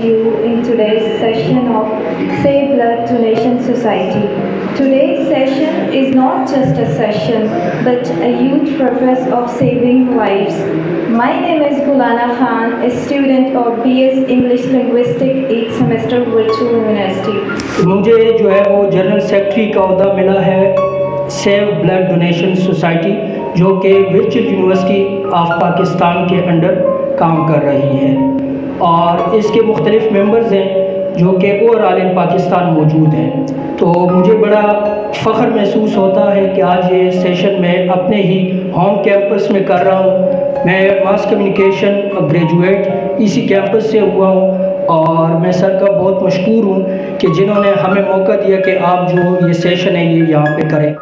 You in today's session of Save Blood Donation Society. Today's session is not just a session but a huge purpose of saving lives. My name is Gulana Khan, a student of BS English Linguistic 8th semester Virtual University. मुझे जो है वो general secretary का ओहदा मिला है save blood donation society, जो कि वर्चुअल यूनिवर्सिटी ऑफ पाकिस्तान के अंडर काम कर रही है और इसके मुख्तलिफ मेंबर्स हैं जो कि ओवरऑल इन पाकिस्तान मौजूद हैं। तो मुझे बड़ा फ़ख्र महसूस होता है कि आज ये सेशन मैं अपने ही होम कैंपस में कर रहा हूँ। मैं मास कम्युनिकेशन ग्रेजुएट इसी कैंपस से हुआ हूँ और मैं सर का बहुत मशकूर हूँ कि जिन्होंने हमें मौका दिया कि आप जो ये सेशन है ये यहाँ पे करें।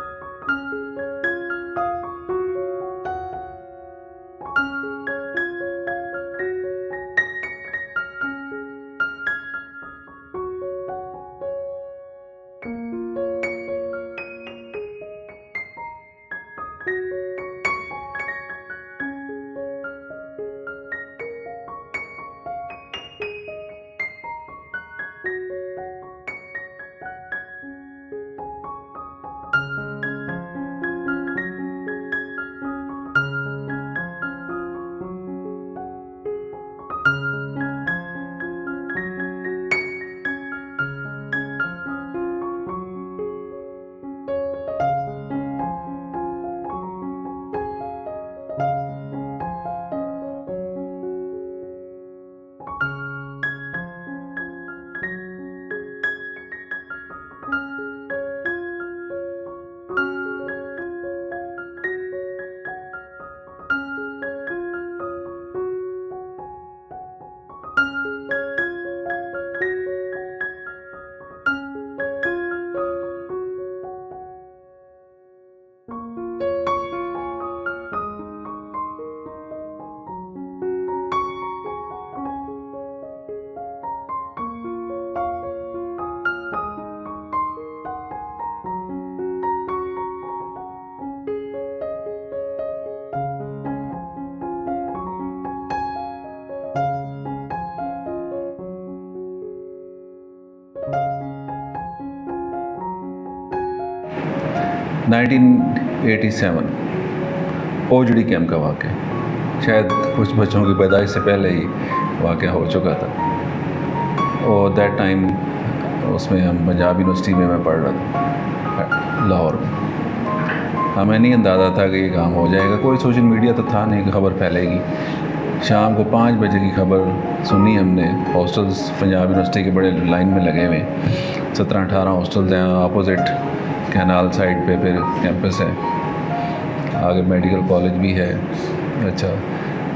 ओजड़ी कैंप का वाक़या, शायद कुछ बच्चों की पैदाइश से पहले ही वाक़या हो चुका था और दैट टाइम उसमें हम पंजाब यूनिवर्सिटी में मैं पढ़ रहा था लाहौर में। हमें नहीं अंदाज़ा था कि ये काम हो जाएगा, कोई सोशल मीडिया तो था नहीं कि ख़बर फैलेगी। शाम को 5 बजे की खबर सुनी हमने। हॉस्टल्स पंजाब यूनिवर्सिटी के बड़े लाइन में लगे हुए, 17-18 हॉस्टल्स हैं। अपोजिट कैनाल साइड पे फिर कैंपस है, आगे मेडिकल कॉलेज भी है। अच्छा,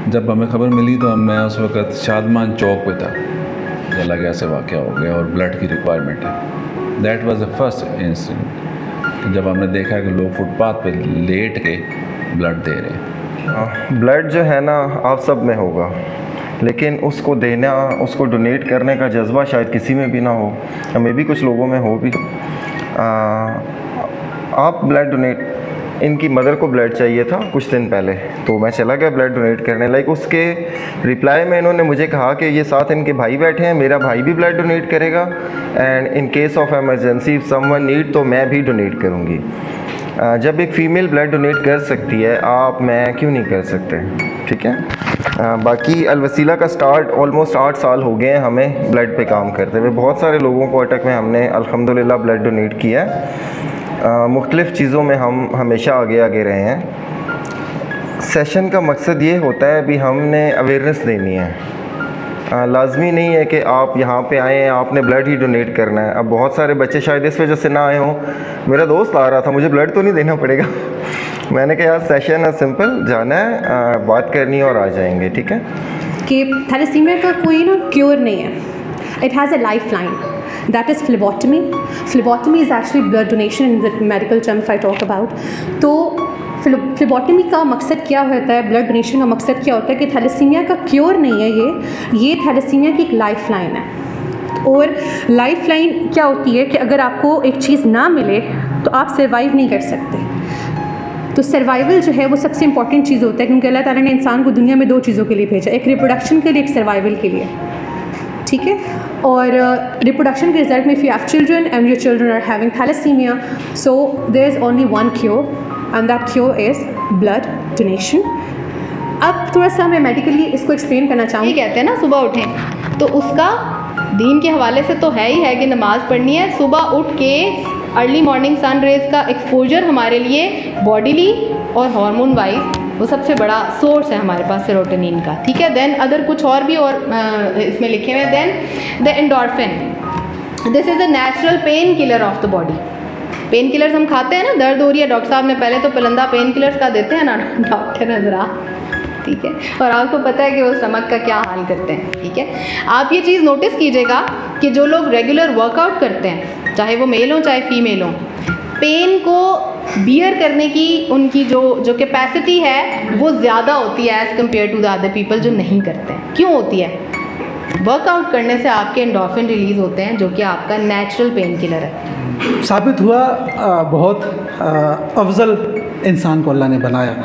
जब हमें ख़बर मिली तो मैं उस वक़्त शादमान चौक पे था, चला गया से वाक़या हो गया और ब्लड की रिक्वायरमेंट है। That was the first incident जब हमने देखा कि लोग फुटपाथ पे लेट के ब्लड दे रहे हैं। ब्लड जो है ना आप सब में होगा, लेकिन उसको देना, उसको डोनेट करने का जज्बा शायद किसी में भी ना हो, हमें भी कुछ लोगों में हो भी। आप ब्लड डोनेट, इनकी मदर को ब्लड चाहिए था कुछ दिन पहले, तो मैं चला गया ब्लड डोनेट करने। लाइक उसके रिप्लाई में इन्होंने मुझे कहा कि ये साथ इनके भाई बैठे हैं, मेरा भाई भी ब्लड डोनेट करेगा and in case of emergency if someone need तो मैं भी डोनेट करूँगी। जब एक फ़ीमेल ब्लड डोनेट कर सकती है, आप मैं क्यों नहीं कर सकते? ठीक है। बाकी अलवसीला का स्टार्ट ऑलमोस्ट 8 साल हो गए हैं हमें ब्लड पे काम करते हुए। बहुत सारे लोगों को अटक में हमने अल्हम्दुलिल्लाह ब्लड डोनेट किया है। मुख्तलिफ़ चीज़ों में हम हमेशा आगे आगे रहे हैं। सेशन का मकसद ये होता है भी हमने अवेयरनेस देनी है। लाजमी नहीं है कि आप यहाँ पे आए हैं आपने ब्लड ही डोनेट करना है। अब बहुत सारे बच्चे शायद इस वजह से ना आए हों, मेरा दोस्त आ रहा था, मुझे ब्लड तो नहीं देना पड़ेगा मैंने कहा यार सेशन है, सिंपल जाना है, बात करनी है और आ जाएंगे। ठीक है कि थैलेसीमिया का कोई ना क्योर नहीं है, it has a life line, that is phlebotomy. Phlebotomy is actually blood donation in the medical term if I talk about. तो फ्लेबोटमी का मकसद क्या होता है, ब्लड डोनेशन का मकसद क्या होता है कि थैलेसीमिया का क्योर नहीं है, ये थैलेसीमिया की एक लाइफ लाइन है। और लाइफ लाइन क्या होती है कि अगर आपको एक चीज़ ना मिले तो आप सर्वाइव नहीं कर सकते। तो सर्वाइवल जो है वो सबसे इंपॉर्टेंट चीज़ होता है, क्योंकि अल्लाह ताला ने इंसान को दुनिया में 2 चीज़ों के लिए भेजा, एक रिप्रोडक्शन के लिए, एक सर्वाइवल के लिए। ठीक है। और रिप्रोडक्शन के रिजल्ट में if you have children and your children are having thalassemia, so there is only one cure and that cure is blood donation. अब थोड़ा सा मैं मेडिकली इसको एक्सप्लेन करना चाहूँगी। कहते हैं ना सुबह उठें, तो उसका दीन के हवाले से तो है ही है कि नमाज़ पढ़नी है। सुबह उठ के अर्ली मॉर्निंग सन रेज़ का एक्सपोजर हमारे लिए बॉडीली और हार्मोन वाइज वो सबसे बड़ा सोर्स है हमारे पास सेरोटोनिन का, ठीक है। देन अदर कुछ और भी और इसमें लिखे हुए, then the endorphin, this is a natural pain killer of the body. Pain killers हम खाते हैं ना, दर्द हो रही है, डॉक्टर साहब ने पहले तो पलंदा पेन किलर्स का देते हैं ना डॉक्टर नजरा, ठीक है, और आपको पता है कि वो स्टमक का क्या हाल करते हैं, ठीक है। आप ये चीज़ नोटिस कीजिएगा कि जो लोग रेगुलर वर्कआउट करते हैं, चाहे वो मेल हों चाहे फीमेल हों, पेन को बियर करने की उनकी जो कैपेसिटी है वो ज़्यादा होती है as compare to the other people जो नहीं करते हैं। क्यों होती है? वर्कआउट करने से आपके एंडोर्फिन रिलीज़ होते हैं जो कि आपका नेचुरल पेन किलर है। साबित हुआ बहुत अफजल इंसान को अल्लाह ने बनाया।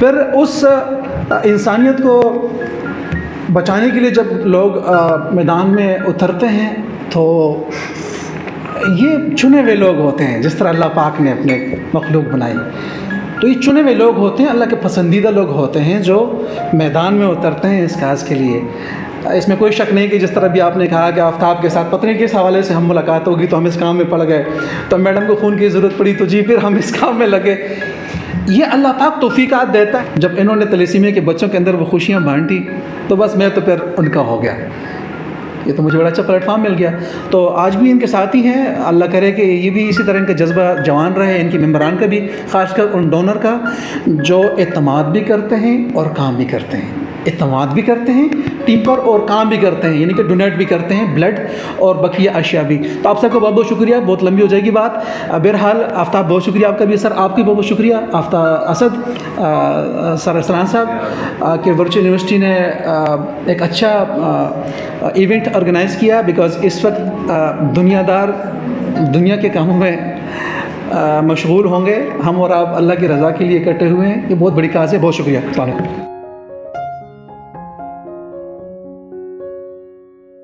फिर उस इंसानियत को बचाने के लिए जब लोग मैदान में उतरते हैं तो ये चुने हुए लोग होते हैं, जिस तरह अल्लाह पाक ने अपने मखलूक बनाई, तो ये चुने हुए लोग होते हैं, अल्लाह के पसंदीदा लोग होते हैं जो मैदान में उतरते हैं इस काज के लिए। इसमें कोई शक नहीं कि जिस तरह भी आपने कहा कि आफ्ताब के साथ पत्नी के इस हवाले से हम मुलाकात होगी तो हम इस काम में पड़ गए, तो मैडम को खून की ज़रूरत पड़ी तो जी फिर हम इस काम में लगे। ये अल्लाह पाक तौफीकात देता है। जब इन्होंने तलीसीमिया के बच्चों के अंदर वो खुशियाँ बांटी तो बस मैं तो फिर उनका हो गया, ये तो मुझे बड़ा अच्छा प्लेटफॉर्म मिल गया। तो आज भी इनके साथ ही हैं, अल्लाह करे कि ये भी इसी तरह इनका जज्बा जवान रहे, इनकी मेम्बरान का भी, ख़ासकर उन डोनर का जो एतमाद भी करते हैं और काम भी करते हैं। एतमाद भी करते हैं टीम पर और काम भी करते हैं, यानी कि डोनेट भी करते हैं ब्लड और बकिया अशिया भी। तो आप सबका बहुत बहुत शुक्रिया, बहुत लंबी हो जाएगी बात। बहरहाल आफ्ताब बहुत शुक्रिया आपका भी सर, आपकी बहुत बहुत शुक्रिया असद सर अरसलान साहब के वर्चुअल यूनिवर्सिटी ने एक अच्छा इवेंट ऑर्गेनाइज़ किया, बिकॉज़ इस वक्त दुनियादार दुनिया के कामों में मशगूल होंगे, हम और आप अल्लाह की रज़ा के लिए इकट्ठे हुए हैं। ये बहुत बड़ी काज है। बहुत शुक्रिया। अस्सलाम वालेकुम।